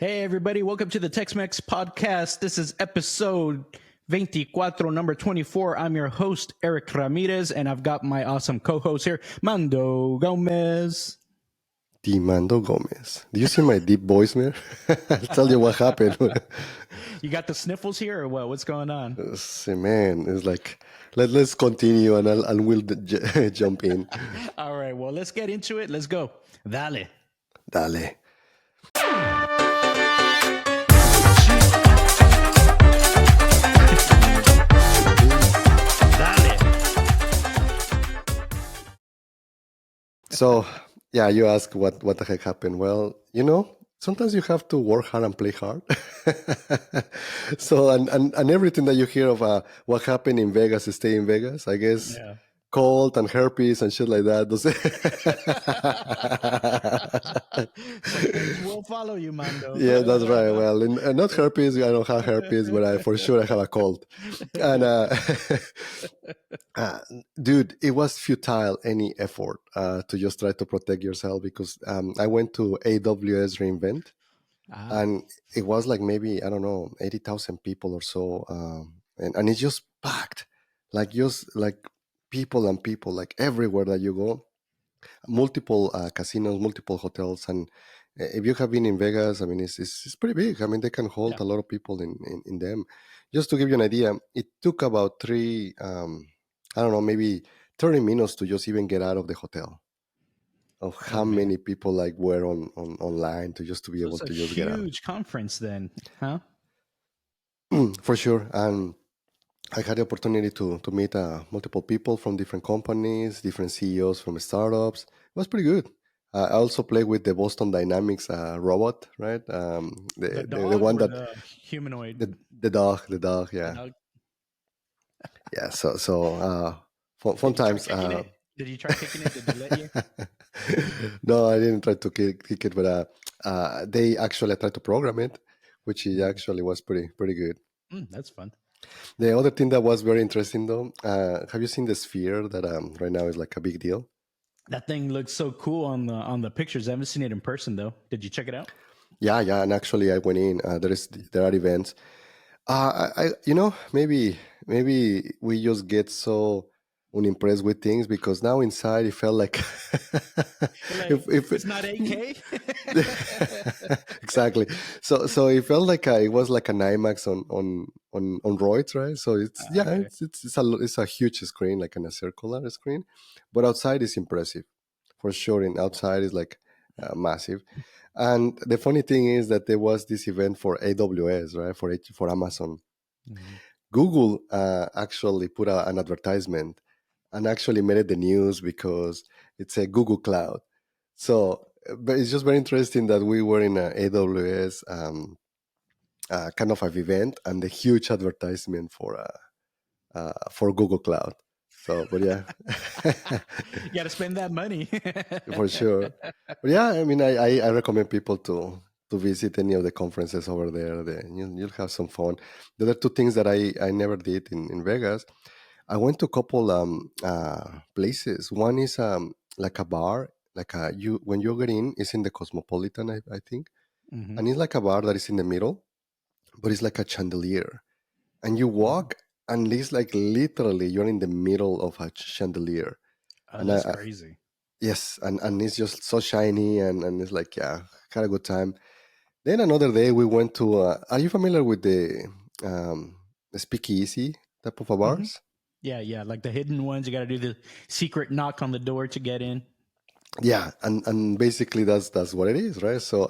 Hey, everybody. Welcome to the Tech-Mex podcast. This is episode 24, number 24. I'm your host, Eric Ramirez, and I've got my awesome co-host here, Mando Gomez. The Mando Gomez. Do you see my deep voice, man? I'll tell you what happened. You got the sniffles here or what? What's going on? See, man, it's like, let's continue and we'll jump in. All right. Well, let's get into it. Let's go. Dale. Dale. So, yeah, you ask what the heck happened. Well, sometimes you have to work hard and play hard. So, and everything that you hear of what happened in Vegas, stay in Vegas, I guess. Yeah. Cold and herpes and shit like that. We'll follow you, Mando. Yeah, that's right. Well, not herpes. I don't have herpes, but for sure I have a cold. And dude, it was futile any effort to just try to protect yourself because I went to AWS reInvent, and it was like maybe, I don't know, 80,000 people or so, and it's just packed, like people and people, like everywhere that you go, multiple casinos, multiple hotels, and if you have been in Vegas, I mean, it's pretty big. I mean, they can hold a lot of people in them. Just to give you an idea, it took about I don't know, maybe 30 minutes to just even get out of the hotel. Of how many people like were online to be able to just get out. It's a huge conference then, huh? For sure. And I had the opportunity to meet multiple people from different companies, different CEOs from startups. It was pretty good. I also played with the Boston Dynamics robot, right? The one that the humanoid. The dog, yeah. The dog. Yeah. So fun times. Did you try kicking it? Did they let you? No, I didn't try to kick it, but they actually tried to program it, which actually was pretty good. That's fun. The other thing that was very interesting, though, have you seen the sphere that right now is like a big deal? That thing looks so cool on the pictures. I haven't seen it in person, though. Did you check it out? Yeah, and actually I went in. There are events. Maybe we just get so unimpressed with things because now inside it felt like if it's not 8K. Exactly. So it felt like it was like an IMAX on roids, right? So it's a huge screen, like in a circular screen, but outside is impressive for sure. And outside is like massive. And the funny thing is that there was this event for AWS, right? For Amazon. Mm-hmm. Google actually put an advertisement and actually made it the news because it's a Google Cloud. So, but it's just very interesting that we were in an AWS kind of an event and the huge advertisement for Google Cloud. So, but yeah, you got to spend that money for sure. But yeah, I mean, I recommend people to visit any of the conferences over there. You'll have some fun. The other two things that I never did in Vegas, I went to a couple places. One is like a bar, like when you get in, it's in the Cosmopolitan, I think, and it's like a bar that is in the middle, but it's like a chandelier, and you walk, and it's like literally you're in the middle of a chandelier. Oh, that's crazy. Yes, and it's just so shiny, and it's like, yeah, had a good time. Then another day we went to. Are you familiar with the speakeasy type of bars? Yeah, like the hidden ones. You got to do the secret knock on the door to get in. Yeah, and basically that's what it is, right? So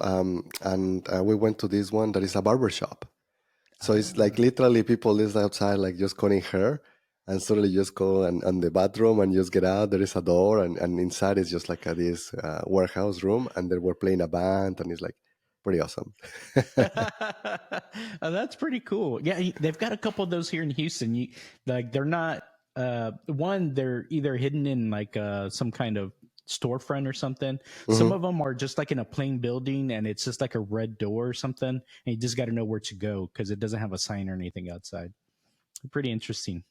we went to this one that is a barbershop. So it's like literally people is outside like just cutting hair, and suddenly just go and the bathroom and just get out. There is a door, and inside is just like this warehouse room, and they were playing a band, and it's like pretty awesome. That's pretty cool. Yeah, they've got a couple of those here in Houston. They're not they're either hidden in like some kind of storefront or something. Some of them are just like in a plain building, and it's just like a red door or something, and you just got to know where to go because it doesn't have a sign or anything outside. Pretty interesting.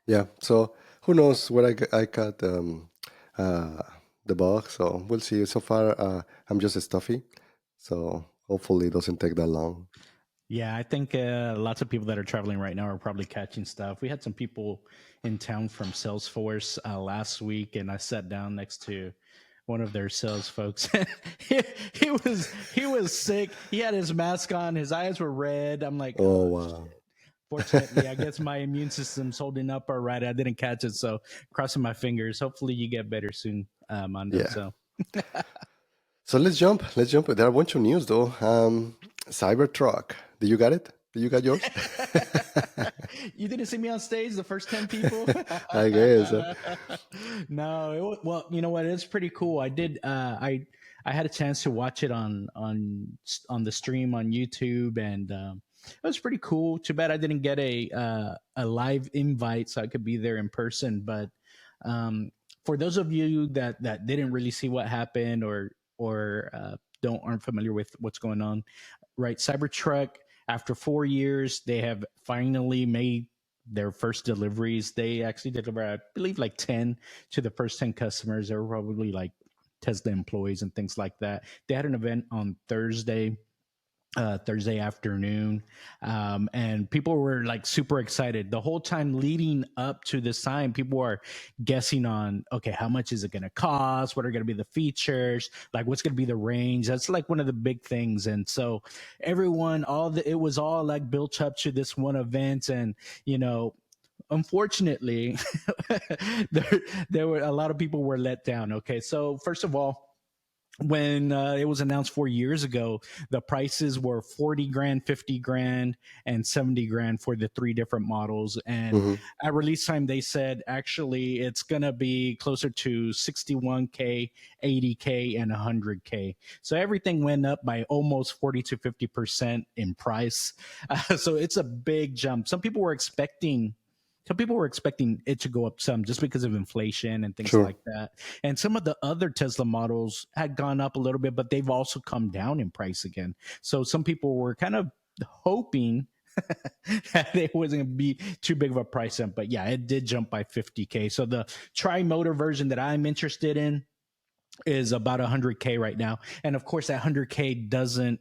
Yeah, so who knows where I got the bug, so we'll see. So far I'm just stuffy, so hopefully it doesn't take that long. Yeah, I think lots of people that are traveling right now are probably catching stuff. We had some people in town from Salesforce last week, and I sat down next to one of their sales folks. he, he was sick. He had his mask on. His eyes were red. I'm like, Oh oh wow. shit. Fortunately, I guess my immune system's holding up all right. I didn't catch it, so crossing my fingers. Hopefully, you get better soon, Mando. Yeah. So. So let's jump. Let's jump. There are a bunch of news though. CyberTruck. Did you got it? Did you got yours? You didn't see me on stage, the first 10 people? I guess. No, well, you know what? It's pretty cool. I did. I had a chance to watch it on the stream on YouTube, and it was pretty cool. Too bad I didn't get a live invite so I could be there in person. But for those of you that didn't really see what happened or aren't familiar with what's going on, right? Cybertruck, after 4 years, they have finally made their first deliveries. They actually delivered, I believe, like 10 to the first 10 customers. They were probably like Tesla employees and things like that. They had an event on Thursday afternoon, and people were like super excited the whole time leading up to this time. People are guessing on, okay, how much is it going to cost, what are going to be the features, like what's going to be the range. That's like one of the big things. And so everyone, it was all like built up to this one event. And unfortunately, there were a lot of people were let down. Okay, so first of all, when it was announced 4 years ago, the prices were 40 grand, 50 grand, and 70 grand for the three different models. And Mm-hmm. at release time, they said actually it's going to be closer to 61K, 80K, and 100K. So everything went up by almost 40 to 50% in price. So it's a big jump. Some people were expecting it to go up some just because of inflation and things Sure. like that. And some of the other Tesla models had gone up a little bit, but they've also come down in price again. So some people were kind of hoping that it wasn't going to be too big of a price jump. But yeah, it did jump by 50K. So the tri-motor version that I'm interested in is about 100K right now, and of course that 100K doesn't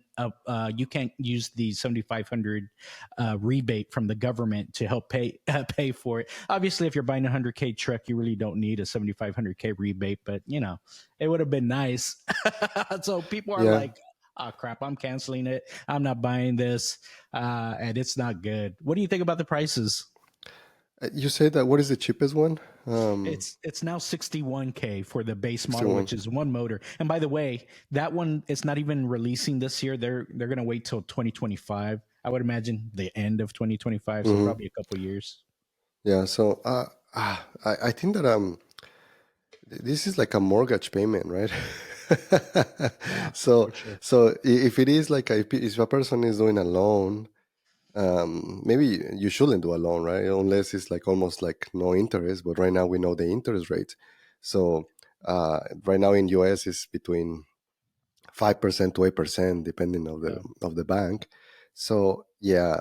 you can't use the 7,500 rebate from the government to help pay for it. Obviously, if you're buying a 100K truck, you really don't need a 7,500K rebate, but it would have been nice. So people are Yeah. like, oh crap, I'm canceling it, I'm not buying this, and it's not good. What do you think about the prices? You said that what is the cheapest one? It's now 61K for the base model, 61. which is one motor. And by the way, that one is not even releasing this year. They're gonna wait till 2025. I would imagine the end of 2025, so Mm-hmm. probably a couple years. Yeah. So I think that this is like a mortgage payment, right? Yeah, so for sure. so if it is like if a person is doing a loan, maybe you shouldn't do a loan, right? Unless it's like almost like no interest. But right now we know the interest rate. So right now in US is between 5% to 8%, depending Yeah. of the bank. So yeah,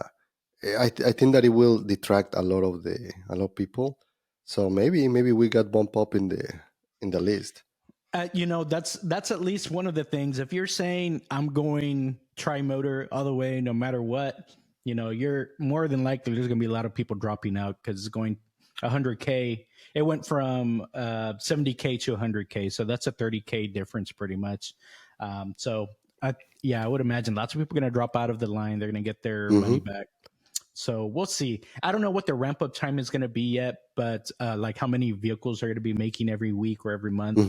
I think that it will detract a lot of people. So maybe we got bumped up in the list. That's at least one of the things. If you're saying I'm going tri-motor all the way, no matter what, you're more than likely there's going to be a lot of people dropping out because it's going 100K. It went from 70K to 100K, so that's a 30K difference pretty much. So yeah, I would imagine lots of people are going to drop out of the line. They're going to get their money Hmm. back. So we'll see. I don't know what the ramp up time is going to be yet, but like how many vehicles are going to be making every week or every month.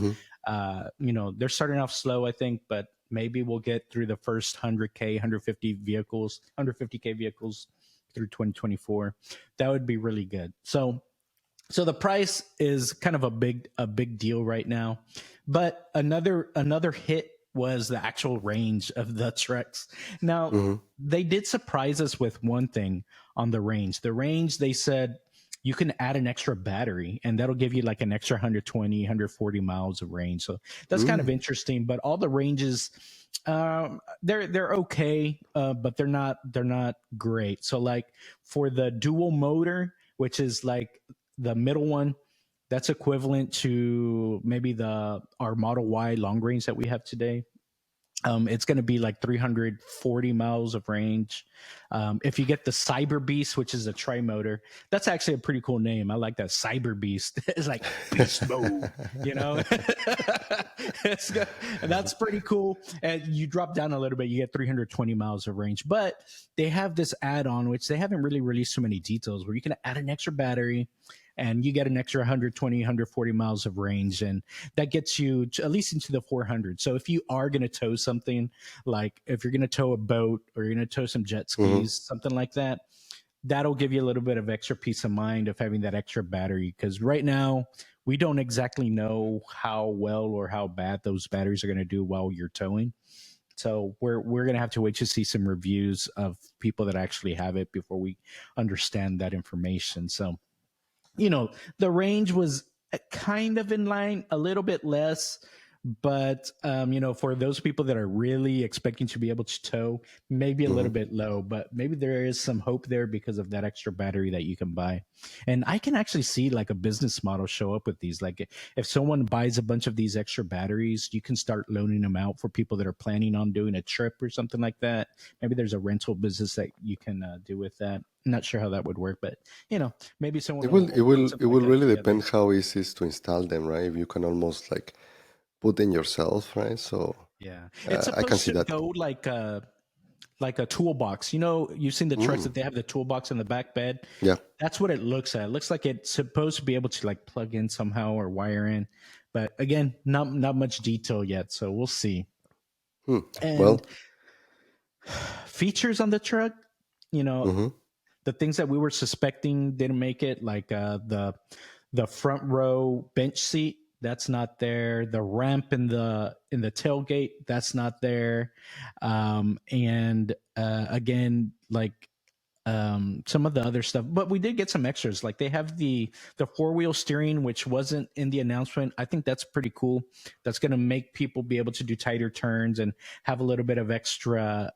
Hmm. They're starting off slow, I think, but maybe we'll get through the first 100K, 150 vehicles, 150K vehicles through 2024. That would be really good. So the price is kind of a big deal right now. But another hit was the actual range of the trucks. Now, Hmm. they did surprise us with one thing on the range. The range, they said you can add an extra battery and that'll give you like an extra 120, 140 miles of range. So that's kind of Mm. interesting, but all the ranges they're okay, but they're not great. So like for the dual motor, which is like the middle one, that's equivalent to maybe our Model Y long range that we have today. It's going to be like 340 miles of range. If you get the Cyberbeast, which is a tri-motor, that's actually a pretty cool name. I like that, Cyberbeast. It's like beast mode, you know. It's good. That's pretty cool. And you drop down a little bit, you get 320 miles of range. But they have this add-on, which they haven't really released so many details, where you can add an extra battery, and you get an extra 120, 140 miles of range, and that gets you at least into the 400. So if you are going to tow something, like if you're going to tow a boat or you're going to tow some jet skis, something like that, that'll give you a little bit of extra peace of mind of having that extra battery. Because right now, we don't exactly know how well or how bad those batteries are going to do while you're towing. So we're gonna have to wait to see some reviews of people that actually have it before we understand that information. So, the range was kind of in line, a little bit less, but for those people that are really expecting to be able to tow, maybe a little bit low, but maybe there is some hope there because of that extra battery that you can buy. And I can actually see like a business model show up with these. Like if someone buys a bunch of these extra batteries, you can start loaning them out for people that are planning on doing a trip or something like that. Maybe there's a rental business that you can do with that. I'm not sure how that would work, but maybe someone It will will it put will it something like will that really together. depend how easy it is to install them, right? If you can almost like put in yourself, right? So Yeah, it's I can supposed see to that. go like a toolbox. You've seen the trucks Mm, that they have the toolbox in the back bed. yeah. That's what it looks at. It looks like it's supposed to be able to like plug in somehow or wire in, but again, not much detail yet. So we'll see. Hmm. And Well. features on the truck, you know, Hmm. the things that we were suspecting didn't make it, like the front row bench seat, that's not there. The ramp in the tailgate, that's not there. And again, like some of the other stuff, but we did get some extras. Like they have the four-wheel steering, which wasn't in the announcement. I think that's pretty cool. That's going to make people be able to do tighter turns and have a little bit of extra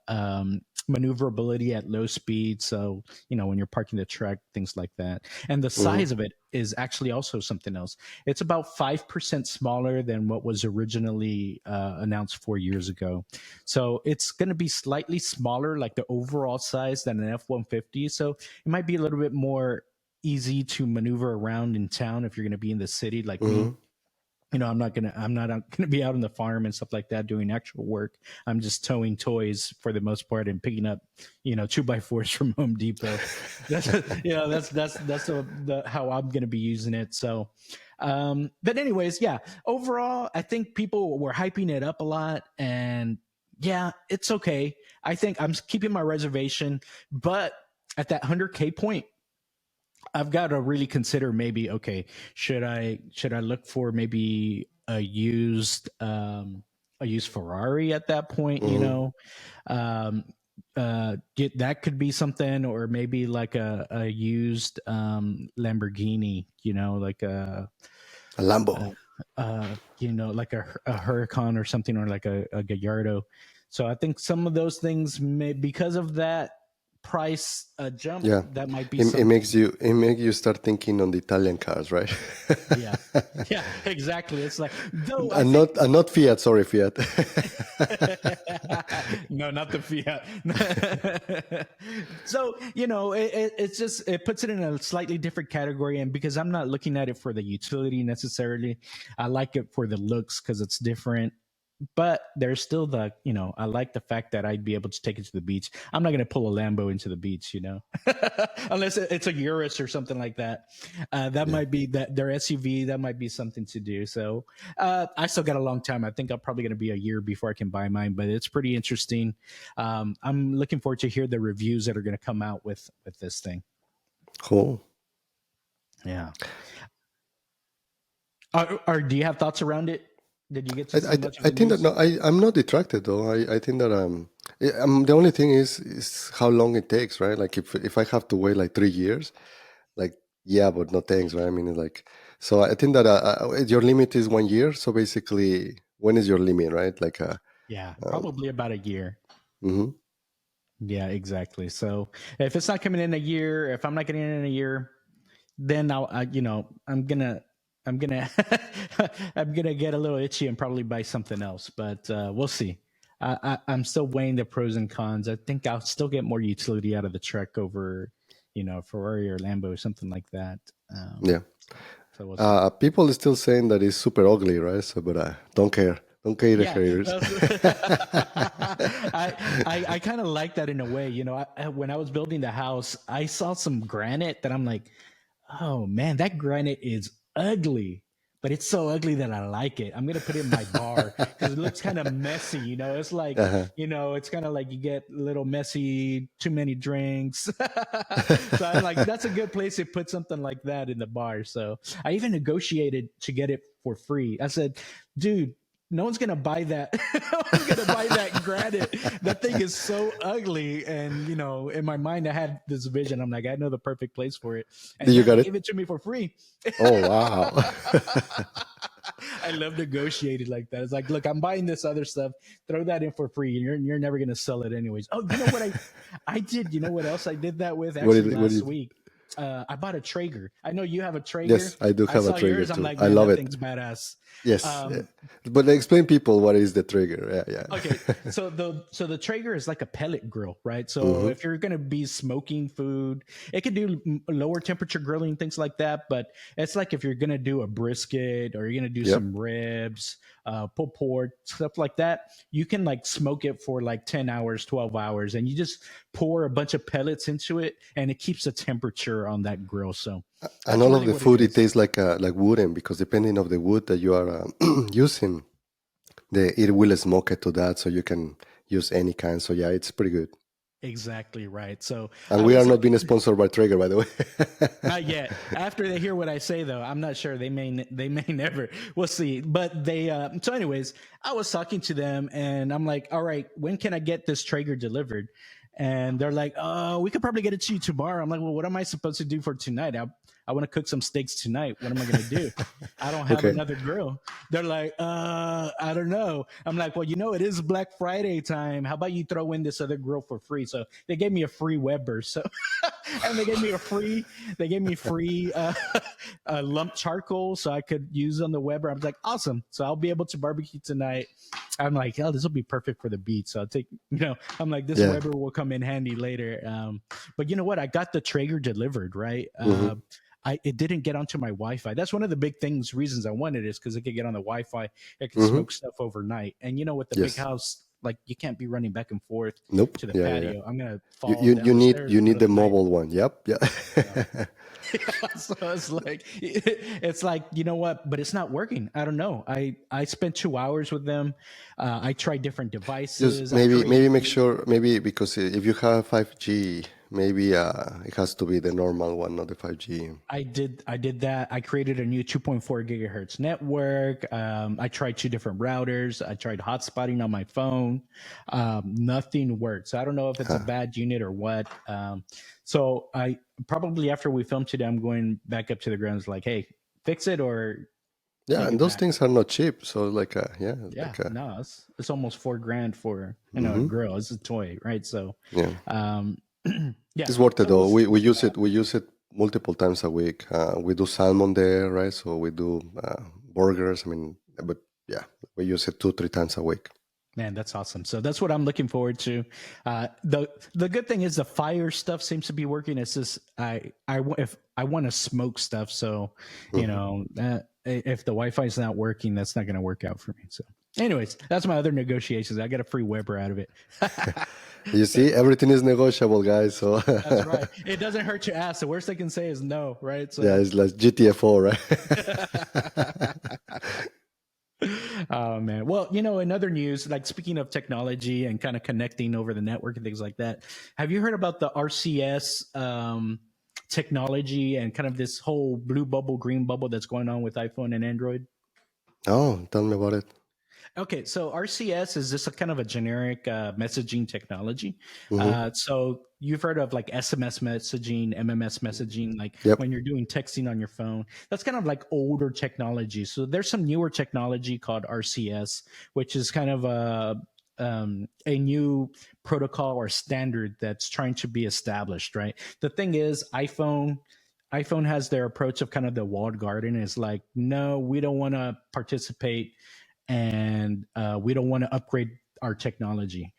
maneuverability at low speed. So when you're parking the truck, things like that. And the Hmm. size of it is actually also something else. It's about 5% smaller than what was originally announced 4 years ago. So it's going to be slightly smaller, like the overall size, than an F-150. So it might be a little bit more easy to maneuver around in town if you're going to be in the city like me. Hmm. I'm not gonna be out on the farm and stuff like that doing actual work. I'm just towing toys for the most part and picking up, 2x4s from Home Depot. That's that's how I'm gonna be using it. So, but anyways, yeah. Overall, I think people were hyping it up a lot, and yeah, it's okay. I think I'm keeping my reservation, but at that 100K point, I've got to really consider, maybe, okay, should I look for maybe a used Ferrari at that point, Hmm. um get that could be something, or maybe like a used Lamborghini, like A Lambo. like a Huracan or something, or like a Gallardo. So I think some of those things may, because of that price jump, Yeah. that might be It makes something. you start thinking on the Italian cars, right? Yeah. Yeah, exactly. It's like, though I and think not Fiat. Sorry, Fiat. no, not the Fiat. So, it's just, it puts it in a slightly different category. And because I'm not looking at it for the utility necessarily, I like it for the looks because it's different. But there's still I like the fact that I'd be able to take it to the beach. I'm not going to pull a Lambo into the beach, unless it's a Urus or something like that. That Yeah. might be that their SUV. That might be something to do. So I still got a long time. I think I'm probably going to be a year before I can buy mine, but it's pretty interesting. I'm looking forward to hear the reviews that are going to come out with this thing. Cool. Yeah. Do you have thoughts around it? Did you get to see much of I the think that news? no, I'm not detracted though. I think that the only thing is how long it takes, right? Like if I have to wait like 3 years, like yeah, but no thanks, right? I mean, it's like so. I think that your limit is 1 year. So basically, when is your limit, right? Like Yeah, um, probably about a year. mhm. Yeah, exactly. So if it's not coming in a year, if I'm not getting it in a year, then I'm gonna I'm gonna get a little itchy and probably buy something else. But we'll see. I'm still weighing the pros and cons. I think I'll still get more utility out of the truck over, Ferrari or Lambo or something like that. Yeah. So we'll see. People are still saying that it's super ugly, right? So, but don't care. Don't care the Yeah, haters. I kind of like that in a way. When I was building the house, I saw some granite that I'm like, oh man, that granite is ugly, but it's so ugly that I like it. I'm gonna put it in my bar because it looks kind of messy. It's like, Uh-huh. it's kind of like you get a little messy, too many drinks. So I'm like, that's a good place to put something like that in the bar. So I even negotiated to get it for free. I said, dude, no one's gonna buy that. No one's gonna buy that granite. That thing is so ugly. And in my mind, I had this vision. I'm like, I know the perfect place for it. And Did you got they it? gave it to me for free. Oh wow. I love negotiating like that. It's like, look, I'm buying this other stuff. Throw that in for free, and you're never gonna sell it anyways. Oh, you know what I did? You know what else I did that with? Actually, last week. I bought a Traeger. I know you have a Traeger. Yes, I do have a Traeger yours. too. I'm like, I man, love that it. thing's badass. Yes, but explain people what is the Traeger. Yeah. Okay, so the Traeger is like a pellet grill, right? So if you're gonna be smoking food, it can do lower temperature grilling, things like that. But it's like if you're gonna do a brisket or you're gonna do some ribs, pulled pork, stuff like that, you can like smoke it for like 10 hours, 12 hours, and you just pour a bunch of pellets into it, and it keeps the temperature on that grill. So and all of the food it tastes like wooden, because depending of the wood that you are using, it will smoke it to that, so you can use any kind. So yeah, it's pretty good. Exactly right. So, and we are not being sponsored by Traeger, by the way. Not yet. After they hear what I say, though, I'm not sure. They may never. We'll see. But they. So, anyways, I was talking to them, and I'm like, "All right, when can I get this Traeger delivered?" And they're like, "Oh, we could probably get it to you tomorrow." I'm like, "Well, what am I supposed to do for tonight? I want to cook some steaks tonight. What am I going to do? I don't have another grill." They're like, I don't know." I'm like, "Well, it is Black Friday time. How about you throw in this other grill for free?" So they gave me a free Weber. So, and they gave me free lump charcoal so I could use on the Weber. I was like, awesome. So I'll be able to barbecue tonight. I'm like, oh, this will be perfect for the beach. So I'll take, I'm like, this Weber will come in handy later. But you know what? I got the Traeger delivered, right? It didn't get onto my Wi-Fi. That's one of the big reasons I wanted it, is because it could get on the Wi-Fi. It could smoke stuff overnight. And with the big house, like you can't be running back and forth to the patio. Yeah. I'm gonna fall down you the need stairs you need the mobile one. Yep. Yeah. So it's like, you know what? But it's not working. I don't know. I spent 2 hours with them. I tried different devices. Just maybe make sure, maybe because if you have 5G, maybe it has to be the normal one, not the 5G. I did that. I created a new 2.4 gigahertz network. I tried 2 different routers. I tried hotspotting on my phone. Nothing worked. So I don't know if it's a bad unit or what. So I probably, after we film today, I'm going back up to the grounds like, hey, fix it or and those things are not cheap. So like no, it's almost $4,000 for a grill. It's a toy, right? So it's worth it though. We use it multiple times a week. We do salmon there, right? So we do burgers. I mean, but yeah, we use it 2-3 times a week. Man, that's awesome. So that's what I'm looking forward to. The good thing is the fire stuff seems to be working. It's just if I want to smoke stuff, so if the Wi-Fi is not working, that's not going to work out for me. So, anyways, that's my other negotiations. I got a free Weber out of it. You see, everything is negotiable, guys. So that's right. It doesn't hurt to ask. The worst they can say is no, right? So yeah, it's like GTFO, right? Oh man. Well, in other news, like speaking of technology and kind of connecting over the network and things like that, have you heard about the RCS technology and kind of this whole blue bubble, green bubble that's going on with iPhone and Android? Oh, tell me about it. Okay, so RCS is just a kind of a generic messaging technology. So you've heard of like SMS messaging, MMS messaging, like when you're doing texting on your phone. That's kind of like older technology. So there's some newer technology called RCS, which is kind of a new protocol or standard that's trying to be established, right? The thing is, iPhone has their approach of kind of the walled garden. Is like, no, we don't want to participate, and we don't want to upgrade our technology.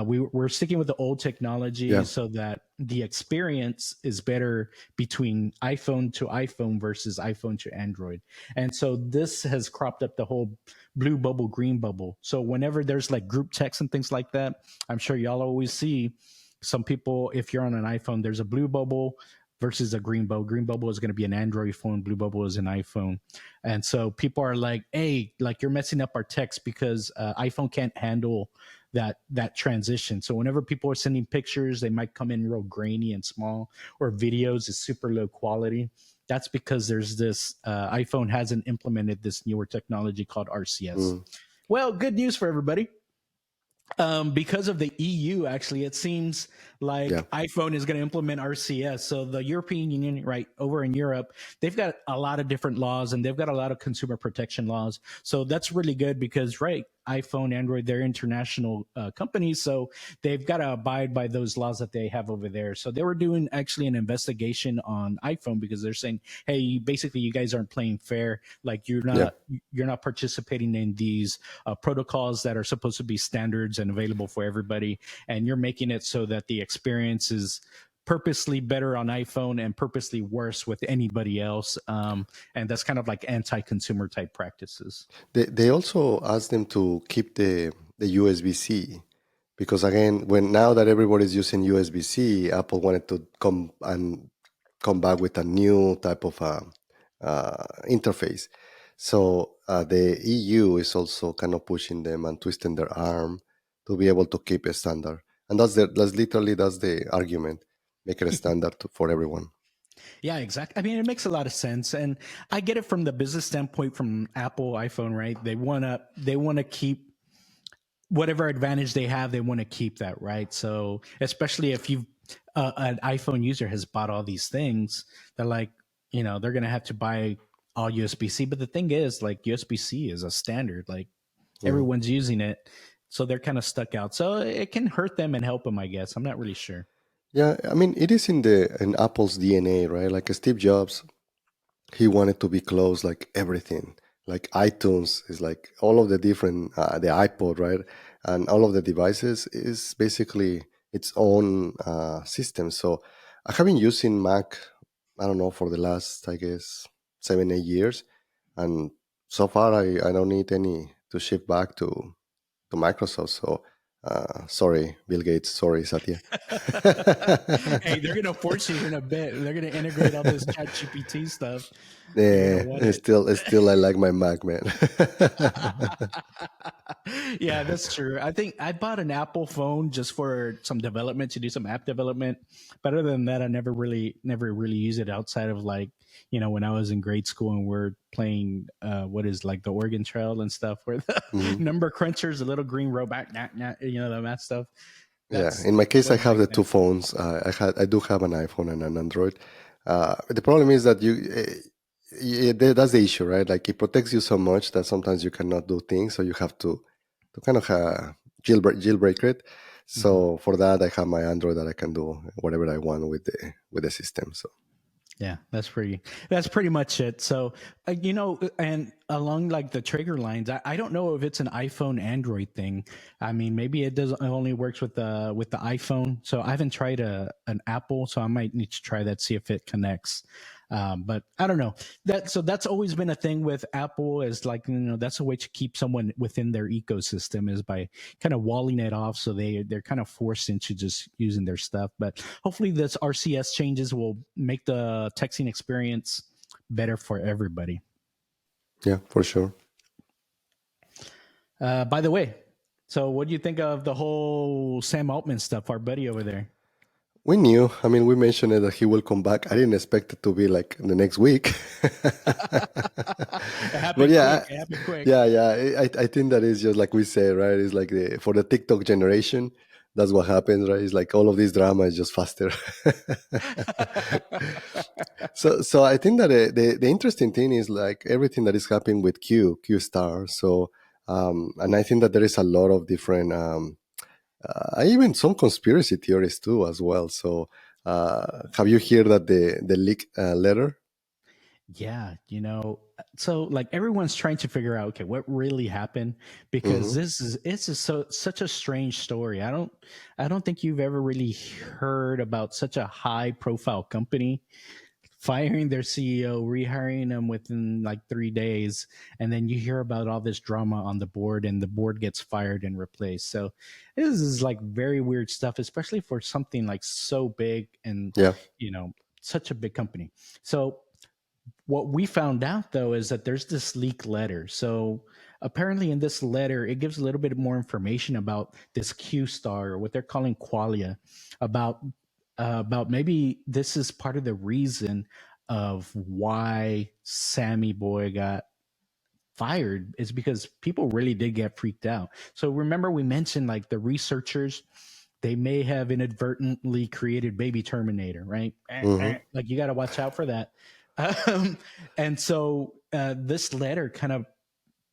We're sticking with the old technology Yeah. so that the experience is better between iPhone to iPhone versus iPhone to Android. And so this has cropped up the whole blue bubble, green bubble. So whenever there's like group text and things like that, I'm sure y'all always see some people, if you're on an iPhone, there's a blue bubble versus a green bubble. Green bubble is going to be an Android phone, blue bubble is an iPhone. And so people are like, hey, like you're messing up our text because iPhone can't handle that transition. So whenever people are sending pictures, they might come in real grainy and small, or videos is super low quality. That's because there's this iPhone hasn't implemented this newer technology called RCS. Mm. Well, good news for everybody. Because of the EU, actually, it seems Yeah. like iPhone is going to implement RCS. So the European Union, right over in Europe, they've got a lot of different laws and they've got a lot of consumer protection laws. So that's really good because, right, iPhone, Android, they're international companies. So they've got to abide by those laws that they have over there. So they were doing actually an investigation on iPhone because they're saying, hey, basically, you guys aren't playing fair. Like Yeah. you're not participating in these protocols that are supposed to be standards and available for everybody, and you're making it so that the experience is purposely better on iPhone and purposely worse with anybody else. And that's kind of like anti-consumer type practices. They also asked them to keep the USB-C because again, when now that everybody's using USB-C, Apple wanted to come back with a new type of interface. So the EU is also kind of pushing them and twisting their arm to be able to keep a standard, and that's the argument, make it a standard for everyone. Yeah, exactly. I mean, it makes a lot of sense, and I get it from the business standpoint from Apple iPhone, right? They want to keep whatever advantage they have, they want to keep that, right? So especially if you've an iPhone user has bought all these things, they're like, they're gonna have to buy all USB-C. But the thing is, like USB-C is a standard, like Mhm. everyone's using it, so they're kind of stuck out. So it can hurt them and help them, I guess. I'm not really sure. Yeah, I mean, it is in Apple's DNA, right? Like Steve Jobs, he wanted to be close, like everything, like iTunes is like all of the different, the iPod, right? And all of the devices is basically its own system. So I have been using Mac, I don't know, for the last, I guess, 7, 8 years. And so far, I don't need any to shift back to Microsoft. So sorry, Bill Gates. Sorry, Satya. Hey, they're gonna force you in a bit. They're gonna integrate all this Chat GPT stuff. You're gonna Yeah, want it. it's still I like my Mac, man. Yeah, that's true. I think I bought an Apple phone just for some development to do some app development. But other than that, I never really use it outside of like, when I was in grade school and we're playing what is like the Oregon Trail and stuff where the Mhm. number crunchers, the little green robot, the math stuff. Yeah, That's in my case, I was have back the two then. phones. I do have an iPhone and an Android. The problem is that that's the issue, right? Like it protects you so much that sometimes you cannot do things, so you have to kind of jailbreak it. Mhm. So for that, I have my Android that I can do whatever I want with the system. So Yeah, that's pretty much it. So, and along like the trigger lines, I don't know if it's an iPhone Android thing. I mean, maybe it only works with the iPhone. So I haven't tried an Apple, so I might need to try that, see if it connects. But I don't know that's always been a thing with Apple, is like, that's a way to keep someone within their ecosystem, is by kind of walling it off, so they're kind of forced into just using their stuff. But hopefully this RCS changes will make the texting experience better for everybody. yeah, for sure. By the way, so what do you think of the whole Sam Altman stuff, our buddy over there? We knew. I mean, we mentioned it that he will come back. I didn't expect it to be like the next week. It But happened quick. yeah, It happened quick. yeah. I think that is just like we say, right? It's like for the TikTok generation, that's what happens, right? It's like all of this drama is just faster. So I think that the interesting thing is like everything that is happening with Q Star. So and I think that there is a lot of different, even some conspiracy theories too as well. So have you heard that the leak letter? Yeah, so like everyone's trying to figure out, okay, what really happened, because Hmm. it's such a strange story. I don't think you've ever really heard about such a high profile company firing their CEO, rehiring them within like 3 days, and then you hear about all this drama on the board, and the board gets fired and replaced. So this is like very weird stuff, especially for something like so big and Yeah. you know such a big company. So what we found out though is that there's this leak letter. So apparently in this letter, it gives a little bit more information about this Q star, or what they're calling qualia, about about maybe this is part of the reason of why Sammy Boy got fired, is because people really did get freaked out. So remember we mentioned like the researchers, they may have inadvertently created baby Terminator, right? Hmm. Like you got to watch out for that. Um, and so this letter kind of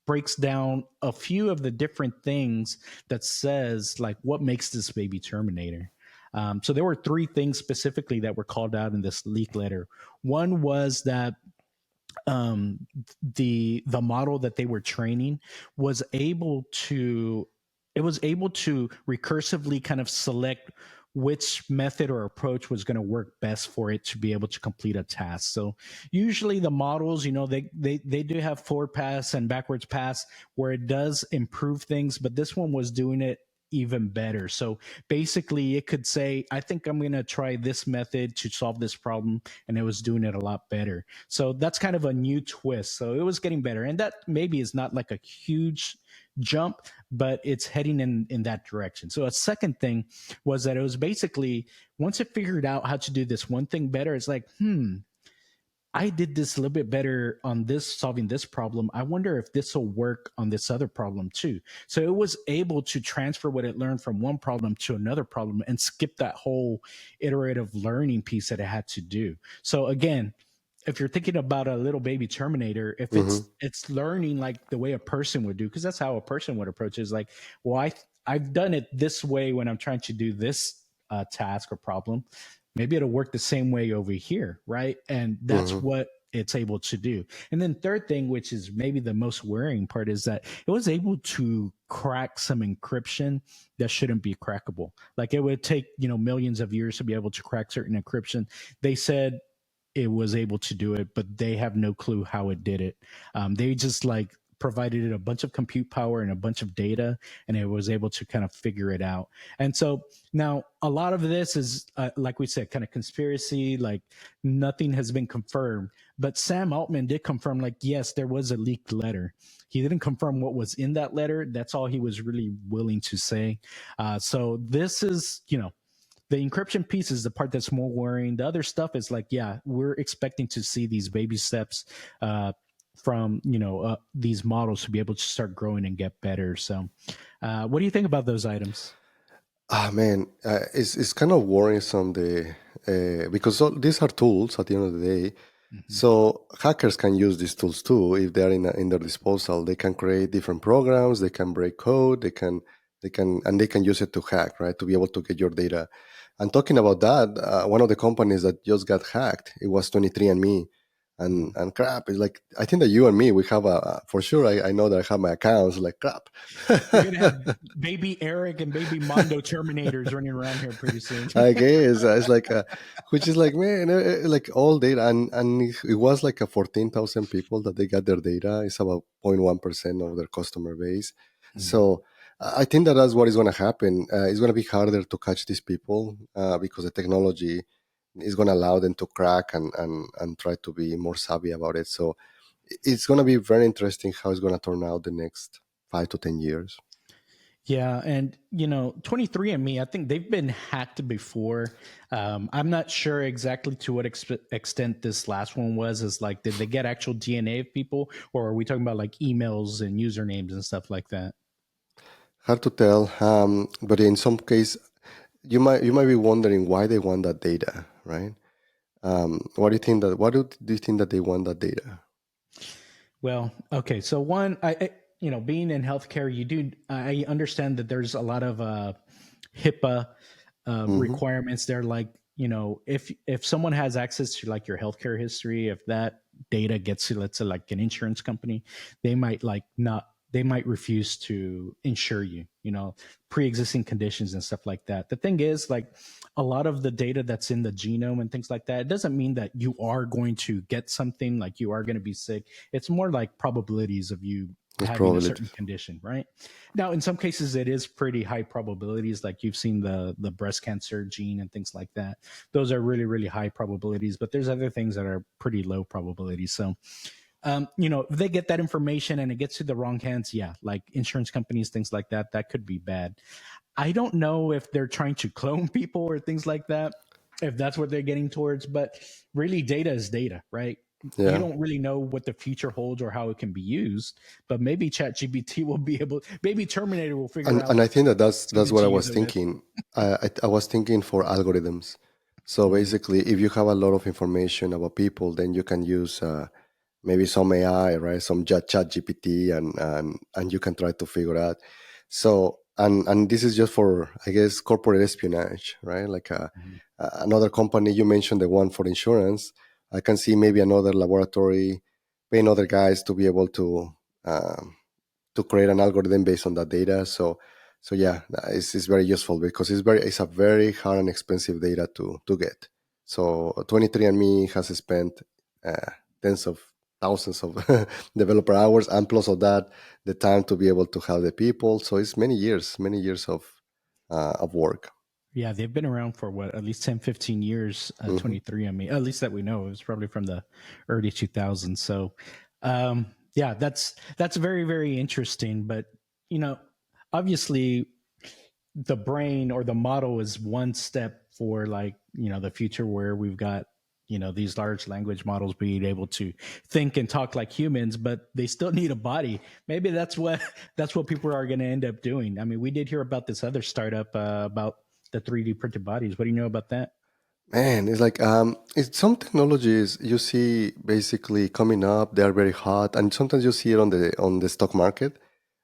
breaks down a few of the different things that says like what makes this baby Terminator. So there were three things specifically that were called out in this leak letter. One was that the model that they were training was able to it was able to recursively kind of select which method or approach was going to work best for it to be able to complete a task. So usually the models, they do have forward pass and backwards pass where it does improve things, but this one was doing it even better. So basically it could say, I think I'm going to try this method to solve this problem, and it was doing it a lot better. So that's kind of a new twist. So it was getting better. And that maybe is not like a huge jump, but it's heading in that direction. So a second thing was that it was basically, once it figured out how to do this one thing better, it's like, I did this a little bit better on this, solving this problem. I wonder if this will work on this other problem too. So it was able to transfer what it learned from one problem to another problem and skip that whole iterative learning piece that it had to do. So again, if you're thinking about a little baby Terminator, if Hmm. it's learning like the way a person would do, because that's how a person would approach it, is like, well, I've done it this way when I'm trying to do this task or problem. Maybe it'll work the same way over here, right? And that's Hmm. what it's able to do. And then third thing, which is maybe the most worrying part, is that it was able to crack some encryption that shouldn't be crackable. Like it would take, millions of years to be able to crack certain encryption. They said it was able to do it, but they have no clue how it did it. They just like provided it a bunch of compute power and a bunch of data, and it was able to kind of figure it out. And so now a lot of this is, like we said, kind of conspiracy, like nothing has been confirmed. But Sam Altman did confirm, like, yes, there was a leaked letter. He didn't confirm what was in that letter. That's all he was really willing to say. So this is, the encryption piece is the part that's more worrying. The other stuff is like, yeah, we're expecting to see these baby steps from these models to be able to start growing and get better. So, what do you think about those items? Ah man, it's kind of worrisome because these are tools at the end of the day. Mhm. So hackers can use these tools too if they're in their disposal. They can create different programs. They can break code. They can use it to hack, right? To be able to get your data. And talking about that, one of the companies that just got hacked, it was 23andMe. Mhm. And crap, it's like I think that you and me, we have for sure. I know that I have my accounts. Like crap. You're gonna have baby Eric and baby Mondo Terminators running around here pretty soon. I guess it's like which is like man, like all data, and it was like a 14,000 people that they got their data. It's about 0.1% of their customer base. Mhm. So I think that that's what is going to happen. It's going to be harder to catch these people because the technology is going to allow them to crack and try to be more savvy about it. So it's going to be very interesting how it's going to turn out the next 5 to 10 years. Yeah, and 23andMe, I think they've been hacked before. I'm not sure exactly to what extent this last one was. Is like, did they get actual DNA of people, or are we talking about like emails and usernames and stuff like that? Hard to tell, but in some case, you might be wondering why they want that data, right? What do you think that? Do you think that they want that data? Well, okay. So one, being in healthcare, I understand that there's a lot of HIPAA Hmm. requirements there. Like, if someone has access to like your healthcare history, if that data gets to, let's say, like an insurance company, they might like not, they might refuse to insure you, you know, pre-existing conditions and stuff like that. The thing is, like, a lot of the data that's in the genome and things like that, it doesn't mean that you are going to get something, like you are going to be sick. It's more like probabilities of you It's having a probability. certain condition, right? Now, in some cases, it is pretty high probabilities. Like you've seen the breast cancer gene and things like that. Those are really, really high probabilities. But there's other things that are pretty low probabilities. So, you know, if they get that information and it gets to the wrong hands, yeah, like insurance companies, things like that, that could be bad. I don't know if they're trying to clone people or things like that, if that's what they're getting towards, but really data is data, right? You Yeah. don't really know what the future holds or how it can be used, but maybe ChatGPT will be able, maybe Terminator will figure And out I think that that's something what to I use was it with. thinking. I was thinking for algorithms. So Mm, basically, if you have a lot of information about people, then you can use maybe some AI, right? Some chat GPT, and you can try to figure out. So and this is just for, I guess, corporate espionage, right? Like mhm. another company, you mentioned the one for insurance. I can see maybe another laboratory paying other guys to be able um, to create an algorithm based on that data. So yeah, it's very useful because it's a very hard and expensive data to get. So 23andMe has spent tens of thousands of developer hours, and plus of that, the time to be able to have the people. So it's many years of work. Yeah, they've been around for what, at least 10, 15 years, Hmm. 23 on me, at least that we know. It was probably from the early 2000s. So, yeah, that's very, very interesting. But, you know, obviously the brain or the model is one step for, like, you know, the future where we've got, you know, these large language models being able to think and talk like humans, but they still need a body. Maybe that's what that's what people are going to end up doing. I mean, we did hear about this other startup about the 3D printed bodies. What do you know about that? Man, it's like it's some technologies you see basically coming up. They are very hot, and sometimes you see it on the stock market,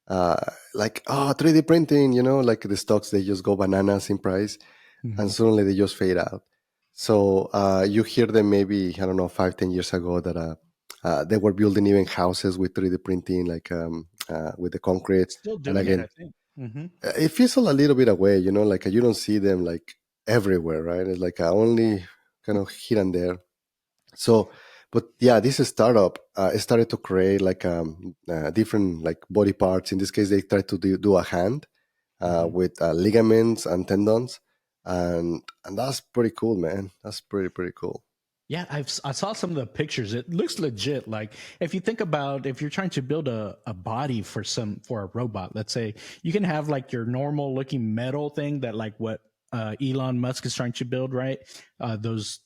uh, like, oh, 3D printing. You know, like the stocks, they just go bananas in price, and Hmm. suddenly they just fade out. So you hear them maybe, I don't know, 5, 10 years ago that they were building even houses with 3D printing, like with the concrete. Still And doing it, I again, think. Hmm. it fizzled a little bit away, you know, like you don't see them like everywhere, right? It's like only kind of here and there. So, but yeah, this startup started to create like different like body parts. In this case, they tried to do a hand Hmm. with ligaments and tendons, and that's pretty cool, man. That's pretty cool. Yeah, I saw some of the pictures. It looks legit. Like, if you think about, if you're trying to build a body for a robot, let's say, you can have like your normal looking metal thing that, like, what Elon Musk is trying to build, right?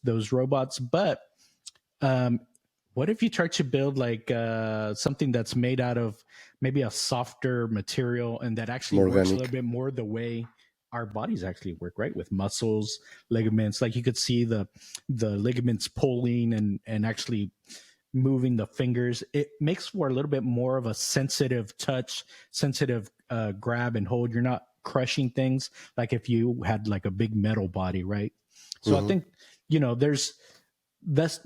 Those robots. But um, what if you try to build like something that's made out of maybe a softer material and that actually More works a little organic. bit more the way our bodies actually work, right? With muscles, ligaments, like you could see the ligaments pulling and actually moving the fingers. It makes for a little bit more of a sensitive touch, sensitive grab and hold. You're not crushing things like if you had like a big metal body, right? So I Hmm. think, you know, there's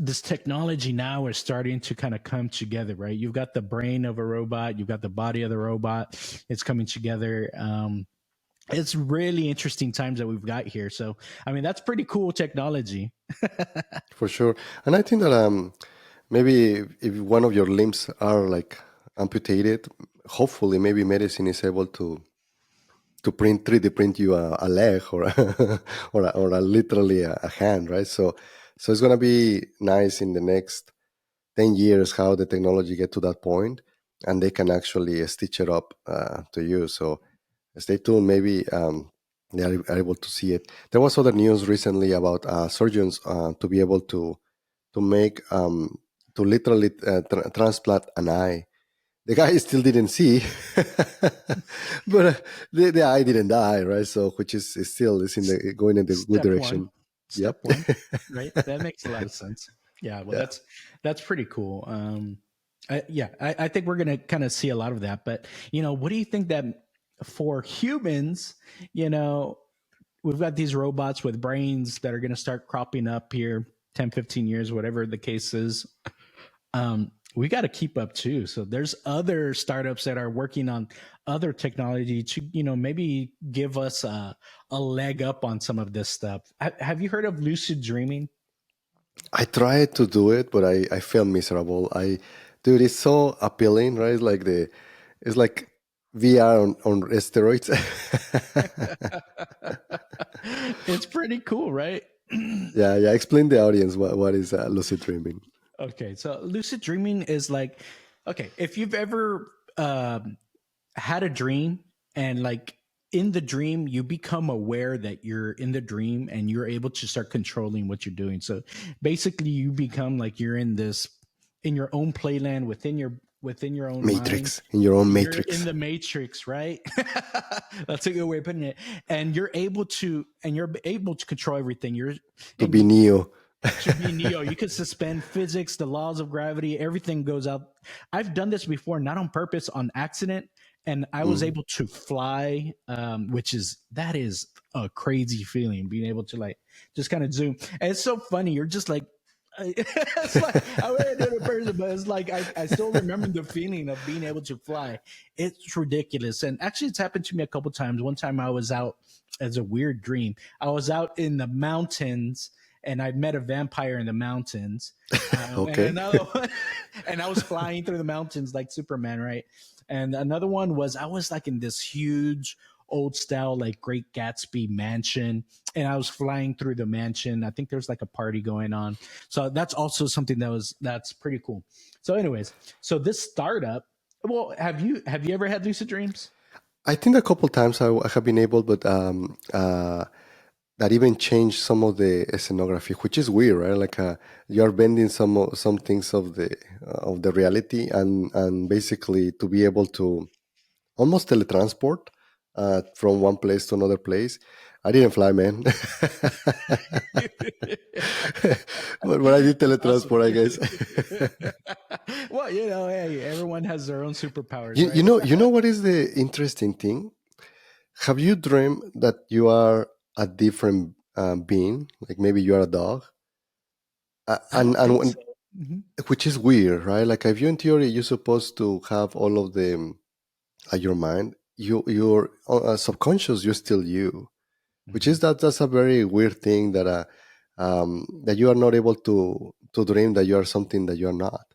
this technology now is starting to kind of come together, right? You've got the brain of a robot, you've got the body of the robot. It's coming together. It's really interesting times that we've got here. So, I mean, that's pretty cool technology. For sure. And I think that maybe if one of your limbs are like amputated, hopefully maybe medicine is able to print 3D print you a leg or or a literally a hand, right? So it's gonna be nice in the next 10 years how the technology get to that point, and they can actually stitch it up to you. So stay tuned. Maybe they are able to see it. There was other news recently about surgeons to be able to make to literally transplant an eye. The guy still didn't see, but the eye didn't die, right? So which is still is in the going in the good Step one. direction. Yep. Step one, right? That makes a lot of sense. Yeah, well, Yeah. that's pretty cool. I think we're gonna kind of see a lot of that. But, you know, what do you think that for humans, you know, we've got these robots with brains that are going to start cropping up here 10, 15 years, whatever the case is. We got to keep up too. So there's other startups that are working on other technology to, maybe give us a leg up on some of this stuff. Have you heard of lucid dreaming? I tried to do it, but I felt miserable. Dude, it's so appealing, right? It's like VR on steroids. It's pretty cool, right? Yeah, yeah. Explain the audience what is lucid dreaming. Okay, so lucid dreaming is like, okay, if you've ever had a dream and like in the dream you become aware that you're in the dream and you're able to start controlling what you're doing. So basically you become like you're in your own playland within your own mind. Matrix, in your own You're in matrix. the matrix, right? That's a good way of putting it. And you're able to control everything. You're To and be you Neo. to be Neo. You can suspend physics, the laws of gravity, everything goes out. I've done this before, not on purpose, on accident, and I was Mm. able to fly, that is a crazy feeling, being able to like just kind of zoom. And it's so funny. You're just like, it's like I wouldn't do it in person, but it's like I still remember the feeling of being able to fly. It's ridiculous, and actually, it's happened to me a couple times. One time, I was out as a weird dream. I was out in the mountains, and I met a vampire in the mountains. And Okay. another one, and I was flying through the mountains like Superman, right? And another one was I was like in this huge old style like Great Gatsby mansion, and I was flying through the mansion. I think there's like a party going on. So that's also something that's pretty cool. So anyways, so this startup, well, have you ever had lucid dreams? I think a couple times I have been able, but that even changed some of the scenography, which is weird, right? You are bending some things of the reality, and basically to be able to almost teletransport from one place to another place. I didn't fly, man, but I did That's awesome. teletransport, I guess. Well, hey, everyone has their own superpowers, you, you right? know, you know what is the interesting thing? Have you dreamed that you are a different being? Like maybe you are a dog, I don't think so. Mhm. which is weird, right? Like if you, in theory, you're supposed to have all of them at your mind. Your subconscious, you're still you, which is Mhm. that's a very weird thing that you are not able to dream that you are something that you are not,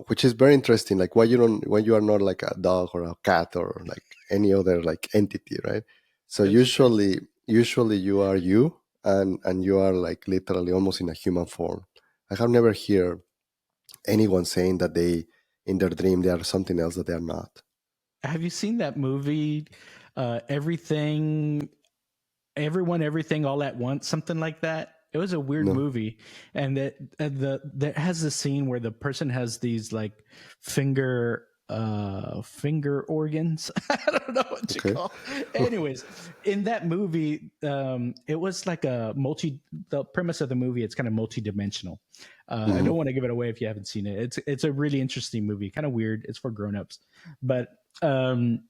which is very interesting. Like why you are not like a dog or a cat or like any other like entity, right? So That's true. usually you are you, and you are like literally almost in a human form. I have never heard anyone saying that they in their dream they are something else that they are not. Have you seen that movie? Everything, everyone, everything, all at once, something like that. It was a weird No. movie, and that has a scene where the person has these like finger organs. I don't know what to Okay. call. Anyways, in that movie, it was like the premise of the movie, it's kind of multi-dimensional. I Hmm. don't want to give it away if you haven't seen it. It's a really interesting movie, kind of weird. It's for grown-ups, but um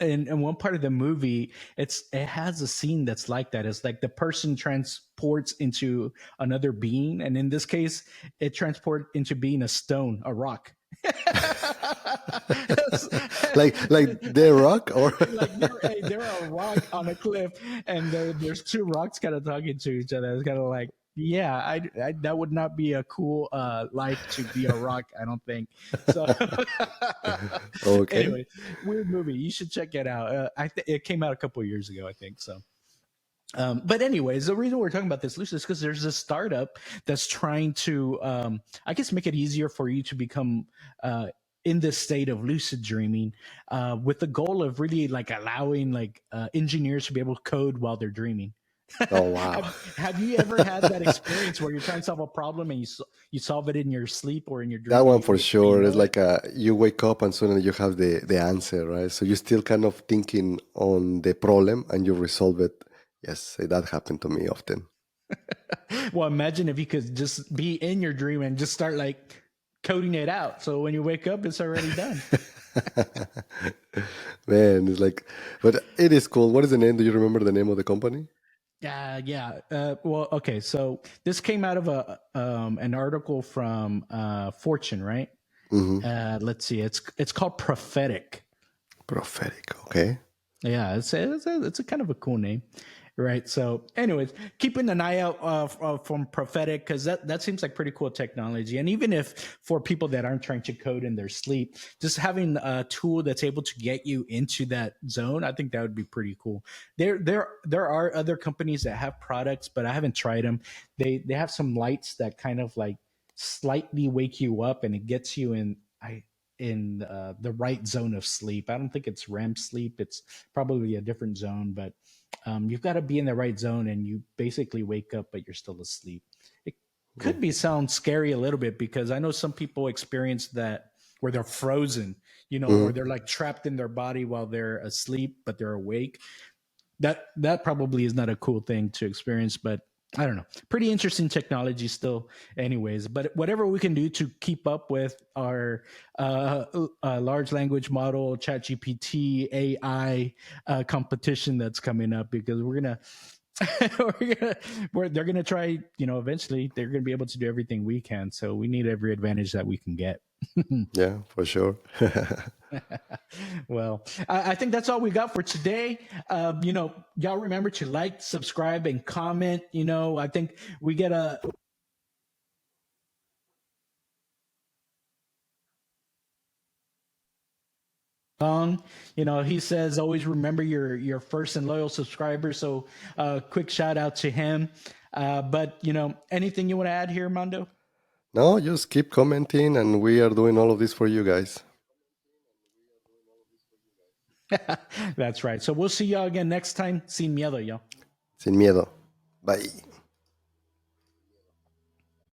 in one part of the movie, it has a scene that's like that. It's like the person transports into another being, and in this case, it transports into being a stone, a rock. like the rock or Like they're a rock on a cliff, and there's two rocks kind of talking to each other. It's kind of like, yeah, that would not be a cool life to be a rock, I don't think so. okay. Anyway, weird movie, you should check it out. It came out a couple of years ago, I think so. But anyways, the reason we're talking about this, Lucy, is because there's a startup that's trying to, I guess, make it easier for you to become in this state of lucid dreaming, with the goal of really like allowing like engineers to be able to code while they're dreaming. Oh wow. Have you ever had that experience where you're trying to solve a problem and you solve it in your sleep or in your That dream one for before you sure is know it? like you wake up and suddenly you have the answer, right? So you're still kind of thinking on the problem and you resolve it. Yes, that happened to me often. Well, imagine if you could just be in your dream and just start like coding it out. So when you wake up, it's already done. Man, it's like, but it is cool. What is the name? Do you remember the name of the company? Yeah. Well, okay. So this came out of an article from Fortune, right? Hmm. Let's see. It's called Prophetic. Prophetic. Okay. Yeah, it's a kind of a cool name, right? So, anyways, keeping an eye out from Prophetic, because that seems like pretty cool technology. And even if for people that aren't trying to code in their sleep, just having a tool that's able to get you into that zone, I think that would be pretty cool. There are other companies that have products, but I haven't tried them. They have some lights that kind of like slightly wake you up, and it gets you in the right zone of sleep. I don't think it's REM sleep. It's probably a different zone, but you've got to be in the right zone, and you basically wake up, but you're still asleep. It could be sound scary a little bit because I know some people experience that where they're frozen, or Hmm. they're like trapped in their body while they're asleep, but they're awake. That probably is not a cool thing to experience, but I don't know. Pretty interesting technology still, anyways. But whatever we can do to keep up with our large language model, ChatGPT, AI competition that's coming up, because we're gonna, they're gonna try. Eventually they're gonna be able to do everything we can. So we need every advantage that we can get. Yeah, for sure. Well, I think that's all we got for today. Y'all remember to like, subscribe, and comment. I think we get a song. He says always remember your first and loyal subscriber. So, quick shout out to him. But anything you want to add here, Mondo? No, just keep commenting, and we are doing all of this for you guys. That's right. So we'll see y'all again next time. Sin miedo, y'all. Sin miedo. Bye.